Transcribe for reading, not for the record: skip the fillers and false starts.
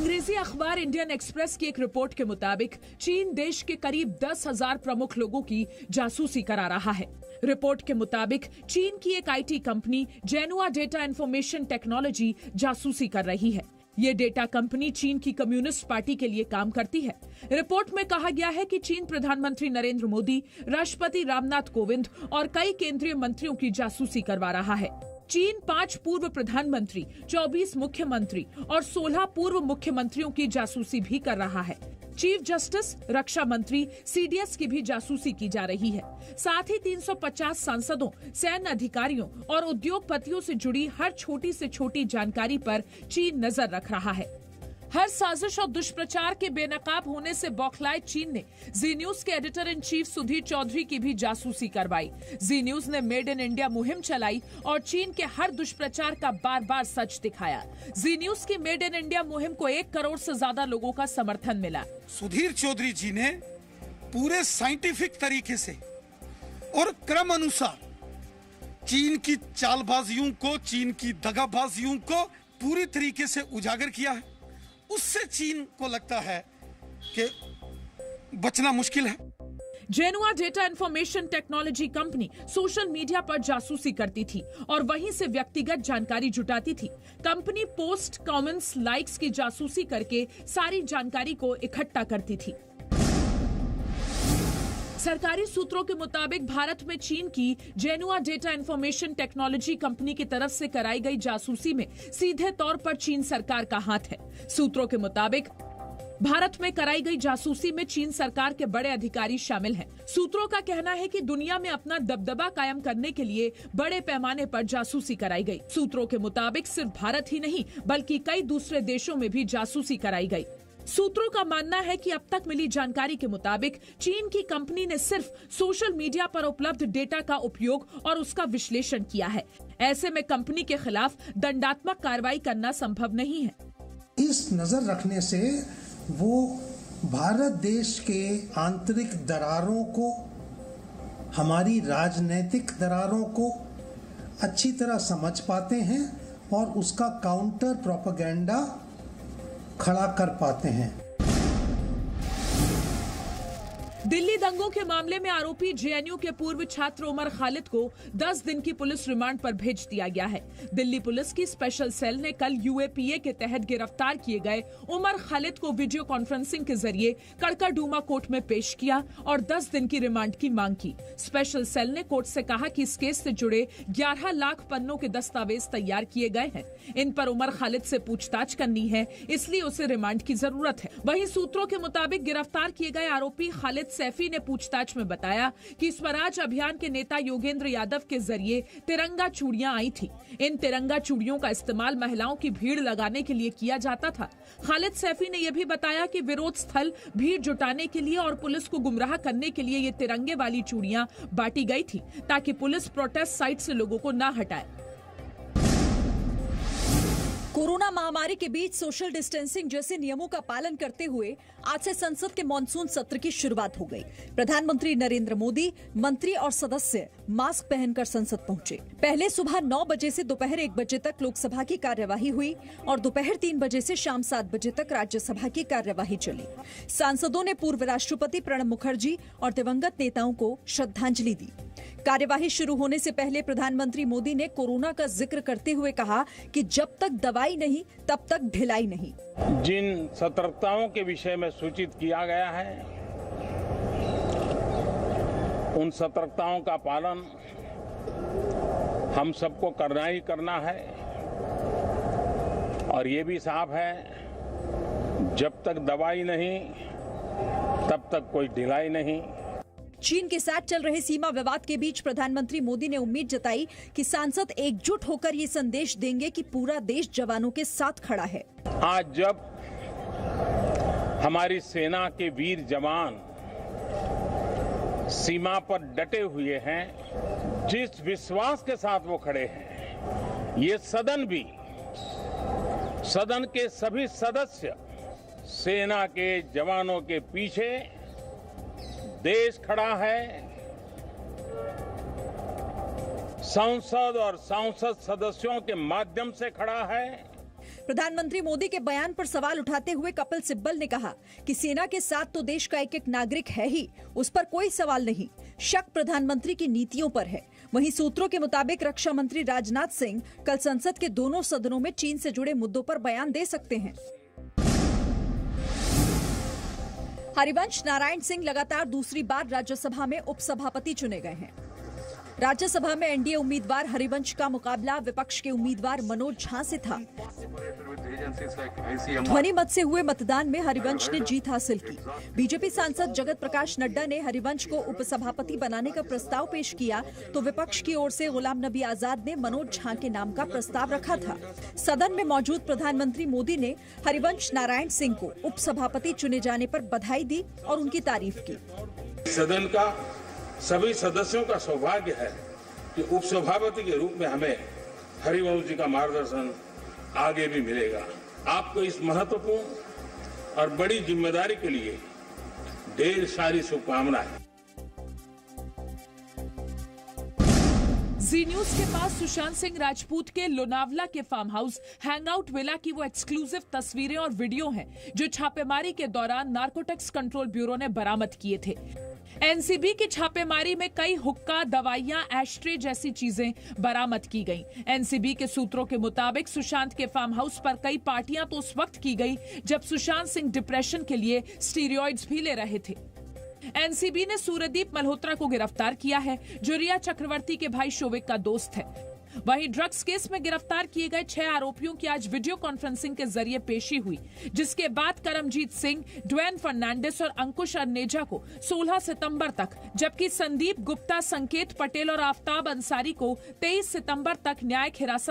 अंग्रेजी अखबार Indian express की एक रिपोर्ट के मुताबिक चीन देश के करीब 10,000 प्रमुख लोगों की जासूसी करा रहा है। रिपोर्ट के मुताबिक चीन की एक IT company Zhenhua data information technology जासूसी कर रही है। ये डेटा कंपनी चीन की कम्युनिस्ट पार्टी के लिए काम करती है। रिपोर्ट में कहा गया है कि चीन प्रधानमंत्री नरेंद्र मोदी, राष्ट्रपति रामनाथ कोविंद और कई केंद्रीय मंत्रियों की जासूसी करवा रहा है। चीन 5 पूर्व प्रधानमंत्री, 24 मुख्यमंत्री और 16 पूर्व मुख्यमंत्रियों की जासूसी भी कर रहा है। चीफ जस्टिस, रक्षा मंत्री, सीडीएस की भी जासूसी की जा रही है। साथ ही 350 सांसदों, सैन्य अधिकारियों और उद्योगपतियों से जुड़ी हर छोटी से छोटी जानकारी पर चीन नजर रख रहा है। हर साजिश और दुष्प्रचार के बेनकाब होने से बौखलाए चीन ने जी न्यूज के editor in chief Sudhir Chaudhary की भी जासूसी करवाई। जी न्यूज ने मेड इन इंडिया मुहिम चलाई और चीन के हर दुष्प्रचार का बार बार सच दिखाया। जी न्यूज की मेड इन इंडिया मुहिम को 1 करोड़ से ज्यादा लोगों का समर्थन मिला। सुधीर चौधरी जी ने पूरे साइंटिफिक तरीके से और क्रम अनुसार चीन की चालबाजियों को, चीन की दगाबाजियों को पूरी तरीके से उजागर किया है। उससे चीन को लगता है कि बचना मुश्किल है। Zhenhua data information technology company social media पर जासूसी करती थी और वहीं से व्यक्तिगत जानकारी जुटाती थी। कंपनी पोस्ट, कमेंट्स, लाइक्स की जासूसी करके सारी जानकारी को इकट्ठा करती थी। सरकारी सूत्रों के मुताबिक भारत में चीन की जेनुआ डेटा इंफॉर्मेशन टेक्नोलॉजी कंपनी की तरफ से कराई गई जासूसी में सीधे तौर पर चीन सरकार का हाथ है। सूत्रों के मुताबिक भारत में कराई गई जासूसी में चीन सरकार के बड़े अधिकारी शामिल हैं। सूत्रों का कहना है कि दुनिया में अपना दबदबा कायम करने के लिए बड़े पैमाने पर जासूसी कराई गई। सूत्रों के मुताबिक सिर्फ भारत ही नहीं बल्कि कई दूसरे देशों में भी जासूसी कराई गई। सूत्रों का मानना है कि अब तक मिली जानकारी के मुताबिक चीन की कंपनी ने सिर्फ सोशल मीडिया पर उपलब्ध डेटा का उपयोग और उसका विश्लेषण किया है। ऐसे में कंपनी के खिलाफ दंडात्मक कार्रवाई करना संभव नहीं है। इस नजर रखने से वो भारत देश के आंतरिक दरारों को, हमारी राजनीतिक दरारों को अच्छी तरह समझ पाते हैं और उसका काउंटर प्रोपेगेंडा खड़ा कर पाते हैं। दिल्ली दंगों के मामले में आरोपी जेएनयू के पूर्व छात्र उमर खालिद को 10 दिन की पुलिस रिमांड पर भेज दिया गया है। दिल्ली पुलिस की स्पेशल सेल ने कल यूएपीए के तहत गिरफ्तार किए गए उमर खालिद को वीडियो कॉन्फ्रेंसिंग के जरिए कड़काडूमा कोर्ट में पेश किया और 10 दिन की रिमांड की मांग की। स्पेशल सेल ने कोर्ट से कहा कि इस केस से जुड़े 11 लाख पन्नों के दस्तावेज तैयार किए गए हैं। इन पर उमर खालिद से पूछताछ करनी है, इसलिए उसे रिमांड की जरूरत है। वहीं सूत्रों के मुताबिक गिरफ्तार किए गए आरोपी खालिद सैफी ने पूछताछ में बताया कि स्वराज अभियान के नेता योगेंद्र यादव के जरिए तिरंगा चूड़ियां आई थी। इन तिरंगा चूड़ियों का इस्तेमाल महिलाओं की भीड़ लगाने के लिए किया जाता था। खालिद सैफी ने यह भी बताया कि विरोध स्थल भीड़ जुटाने के लिए और पुलिस को गुमराह करने के लिए ये तिरंगे वाली चूड़ियां बांटी गई थी ताकि पुलिस प्रोटेस्ट साइट से लोगों को न हटाए। कोरोना महामारी के बीच सोशल डिस्टेंसिंग जैसे नियमों का पालन करते हुए आज से संसद के मॉनसून सत्र की शुरुआत हो गई। प्रधानमंत्री नरेंद्र मोदी, मंत्री और सदस्य मास्क पहनकर संसद पहुंचे। पहले सुबह 9 बजे से दोपहर 1 बजे तक लोकसभा की कार्यवाही हुई और दोपहर 3 बजे से शाम 7 बजे तक राज्यसभा की कार्यवाही चली। सांसदों ने पूर्व राष्ट्रपति प्रणब मुखर्जी और दिवंगत नेताओं को श्रद्धांजलि दी। कार्यवाही शुरू होने से पहले प्रधानमंत्री मोदी ने कोरोना का जिक्र करते हुए कहा कि जब तक दवाई नहीं तब तक ढिलाई नहीं। जिन सतर्कताओं के विषय में सूचित किया गया है, उन सतर्कताओं का पालन हम सबको करना ही करना है और ये भी साफ है, जब तक दवाई नहीं तब तक कोई ढिलाई नहीं। चीन के साथ चल रहे सीमा विवाद के बीच प्रधानमंत्री मोदी ने उम्मीद जताई कि सांसद एकजुट होकर ये संदेश देंगे कि पूरा देश जवानों के साथ खड़ा है। आज जब हमारी सेना के वीर जवान सीमा पर डटे हुए हैं, जिस विश्वास के साथ वो खड़े हैं, ये सदन भी, सदन के सभी सदस्य सेना के जवानों के पीछे देश खड़ा है। संसद और सांसद सदस्यों के माध्यम से खड़ा है। प्रधानमंत्री मोदी के बयान पर सवाल उठाते हुए कपिल सिब्बल ने कहा कि सेना के साथ तो देश का एक एक नागरिक है ही, उस पर कोई सवाल नहीं। शक प्रधानमंत्री की नीतियों पर है। वहीं सूत्रों के मुताबिक रक्षा मंत्री राजनाथ सिंह कल संसद के दोनों सदनों में चीन से जुड़े मुद्दों पर बयान दे सकते हैं। हरिवंश नारायण सिंह लगातार दूसरी बार राज्यसभा में उपसभापति चुने गए हैं। राज्यसभा में एनडीए उम्मीदवार हरिवंश का मुकाबला विपक्ष के उम्मीदवार मनोज झा से था। ध्वनि मत से हुए मतदान में हरिवंश ने जीत हासिल की। बीजेपी सांसद जगत प्रकाश नड्डा ने हरिवंश को उपसभापति बनाने का प्रस्ताव पेश किया तो विपक्ष की ओर से गुलाम नबी आजाद ने मनोज झा के नाम का प्रस्ताव रखा था। सदन में मौजूद प्रधानमंत्री मोदी ने हरिवंश नारायण सिंह को उपसभापति चुने जाने पर बधाई दी और उनकी तारीफ की। सदन का सभी सदस्यों का सौभाग्य है कि उपसभापति के रूप में हमें हरिवंश जी का मार्गदर्शन आगे भी मिलेगा। आपको इस महत्वपूर्ण और बड़ी जिम्मेदारी के लिए ढेर सारी शुभकामनाएं। जी न्यूज के पास सुशांत सिंह राजपूत के लोनावला के फार्म हाउस हैंगआउट विला की वो एक्सक्लूसिव तस्वीरें और वीडियो हैं जो छापेमारी के दौरान नार्कोटिक्स कंट्रोल ब्यूरो ने बरामद किए थे। एनसीबी की छापेमारी में कई हुक्का, दवाइयां, एस्ट्रे जैसी चीजें बरामद की गईं। एनसीबी के सूत्रों के मुताबिक सुशांत के फार्म हाउस पर कई पार्टियां तो उस वक्त की गई जब सुशांत सिंह डिप्रेशन के लिए स्टीरॉइड्स भी ले रहे थे। एनसीबी ने सूर्यदीप मल्होत्रा को गिरफ्तार किया है जो रिया चक्रवर्ती के भाई शोविक का दोस्त है। वहीं ड्रग्स केस में गिरफ्तार किए गए 6 आरोपियों की आज वीडियो कॉन्फ्रेंसिंग के जरिए पेशी हुई, जिसके बाद करमजीत सिंह, ड्वेन फर्नांडिस और अंकुश अर्नेजा को 16 सितंबर तक, जबकि संदीप गुप्ता, संकेत पटेल और आफ्ताब अंसारी को 23 सितंबर तक न्यायिक हिरासत